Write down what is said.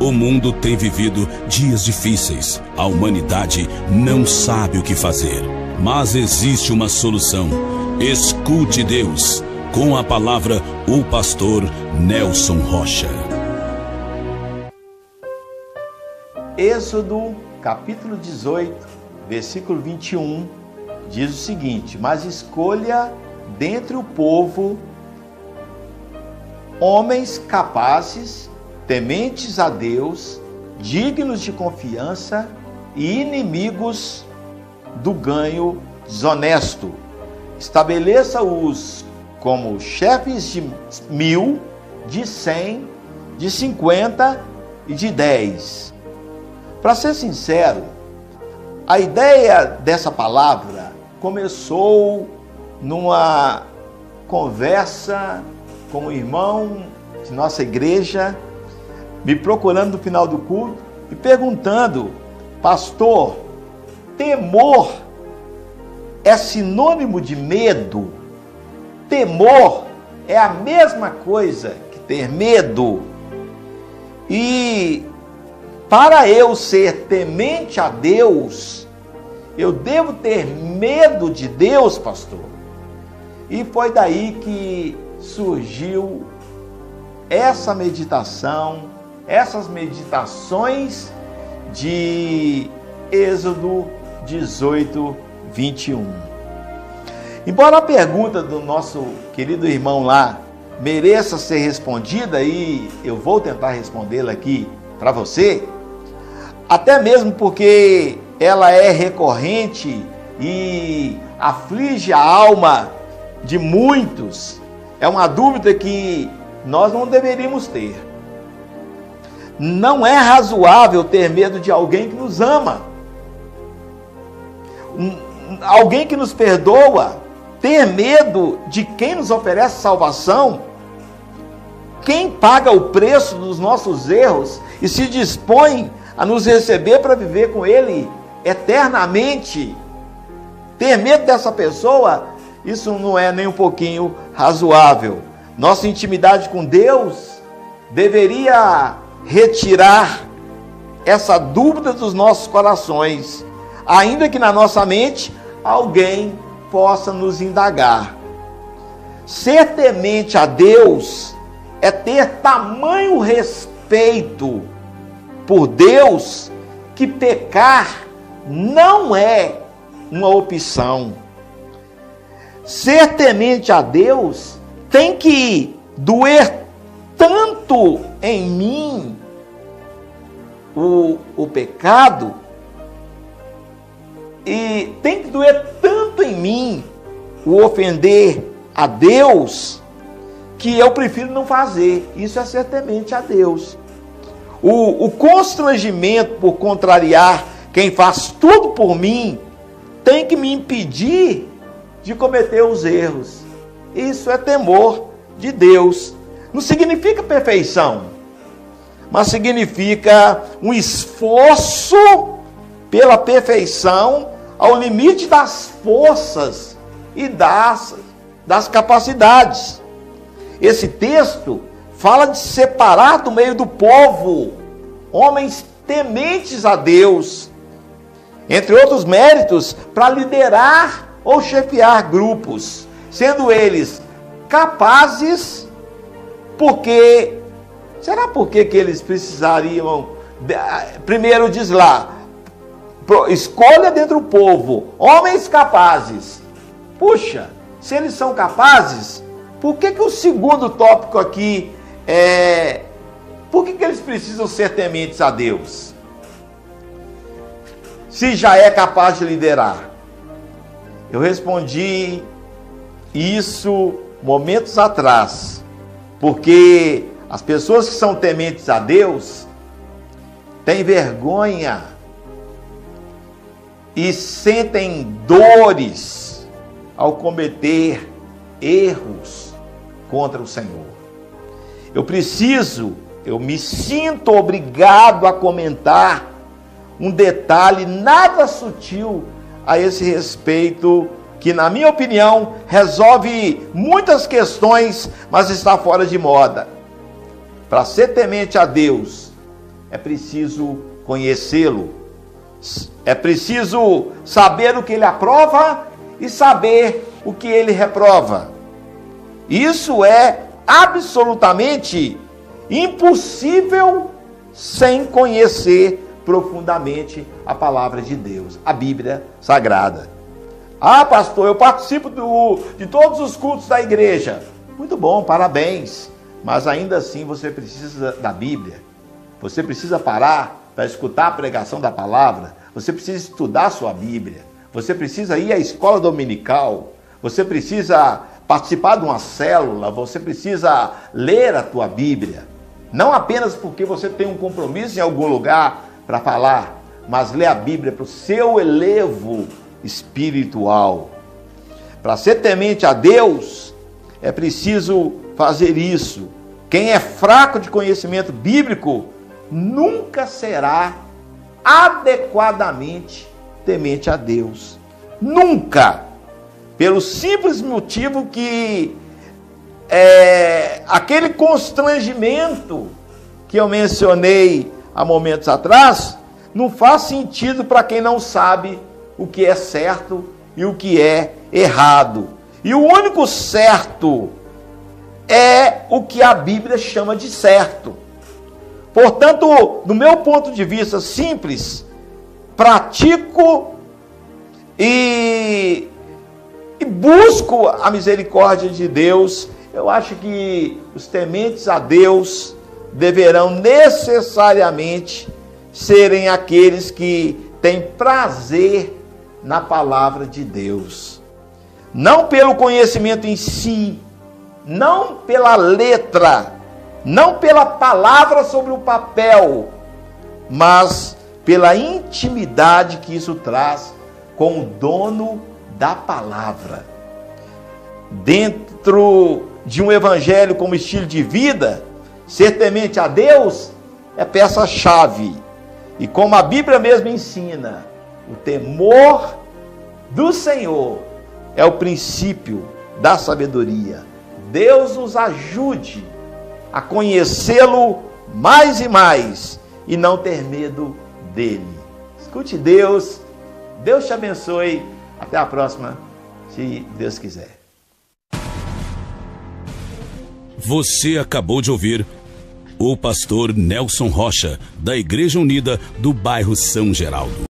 O mundo tem vivido dias difíceis. A humanidade não sabe o que fazer. Mas existe uma solução. Escute Deus. Com a palavra, o pastor Nelson Rocha. Êxodo, capítulo 18, versículo 21, diz o seguinte: mas escolha dentre o povo homens capazes, tementes a Deus, dignos de confiança e inimigos do ganho desonesto. Estabeleça-os como chefes de 1000, de 100, de 50 e de 10. Para ser sincero, a ideia dessa palavra começou numa conversa com um irmão de nossa igreja, me procurando no final do culto e perguntando: pastor, temor é sinônimo de medo? Temor é a mesma coisa que ter medo? E para eu ser temente a Deus, eu devo ter medo de Deus, pastor? E foi daí que surgiu essa meditação, essas meditações de Êxodo 18, 21. Embora a pergunta do nosso querido irmão lá mereça ser respondida, e eu vou tentar respondê-la aqui para você, até mesmo porque ela é recorrente e aflige a alma de muitos, é uma dúvida que nós não deveríamos ter. Não é razoável ter medo de alguém que nos ama, alguém que nos perdoa, ter medo de quem nos oferece salvação, quem paga o preço dos nossos erros e se dispõe a nos receber para viver com Ele eternamente. Ter medo dessa pessoa, isso não é nem um pouquinho razoável. Nossa intimidade com Deus deveria retirar essa dúvida dos nossos corações, ainda que na nossa mente alguém possa nos indagar. Ser temente a Deus é ter tamanho respeito por Deus que pecar não é uma opção. Ser temente a Deus tem que doer tanto em mim o pecado, e tem que doer tanto em mim o ofender a Deus, que eu prefiro não fazer. Isso é ser temente a Deus. O constrangimento por contrariar quem faz tudo por mim tem que me impedir de cometer os erros. Isso é temor de Deus. Não significa perfeição, mas significa um esforço pela perfeição ao limite das forças e das capacidades. Esse texto fala de separar do meio do povo homens tementes a Deus, entre outros méritos, para liderar ou chefiar grupos, sendo eles capazes, porque eles precisariam, primeiro diz lá, escolha dentro do povo homens capazes. Puxa, se eles são capazes, por que o segundo tópico aqui é, por que eles precisam ser tementes a Deus? Se já é capaz de liderar. Eu respondi isso momentos atrás, porque as pessoas que são tementes a Deus têm vergonha e sentem dores ao cometer erros contra o Senhor. Eu me sinto obrigado a comentar um detalhe nada sutil a esse respeito, que, na minha opinião, resolve muitas questões, mas está fora de moda. Para ser temente a Deus, é preciso conhecê-lo. É preciso saber o que ele aprova e saber o que ele reprova. Isso é absolutamente impossível sem conhecer profundamente a palavra de Deus, a Bíblia Sagrada. Ah, pastor, eu participo de todos os cultos da igreja. Muito bom, parabéns. Mas ainda assim você precisa da Bíblia. Você precisa parar para escutar a pregação da palavra. Você precisa estudar a sua Bíblia. Você precisa ir à escola dominical. Você precisa participar de uma célula. Você precisa ler a tua Bíblia. Não apenas porque você tem um compromisso em algum lugar para falar, mas ler a Bíblia para o seu elevo espiritual. Para ser temente a Deus, é preciso fazer isso. Quem é fraco de conhecimento bíblico nunca será adequadamente temente a Deus. Nunca. Pelo simples motivo que aquele constrangimento que eu mencionei há momentos atrás não faz sentido para quem não sabe o que é certo e o que é errado. E o único certo é o que a Bíblia chama de certo. Portanto, do meu ponto de vista simples, pratico e busco a misericórdia de Deus. Eu acho que os tementes a Deus deverão necessariamente serem aqueles que têm prazer na palavra de Deus. Não pelo conhecimento em si, não pela letra, não pela palavra sobre o papel, mas pela intimidade que isso traz com o dono da palavra. Dentro de um evangelho como estilo de vida, ser temente a Deus é peça-chave. E como a Bíblia mesmo ensina, o temor do Senhor é o princípio da sabedoria. Deus nos ajude a conhecê-lo mais e mais e não ter medo dele. Escute Deus, Deus te abençoe. Até a próxima, se Deus quiser. Você acabou de ouvir o pastor Nelson Rocha, da Igreja Unida do bairro São Geraldo.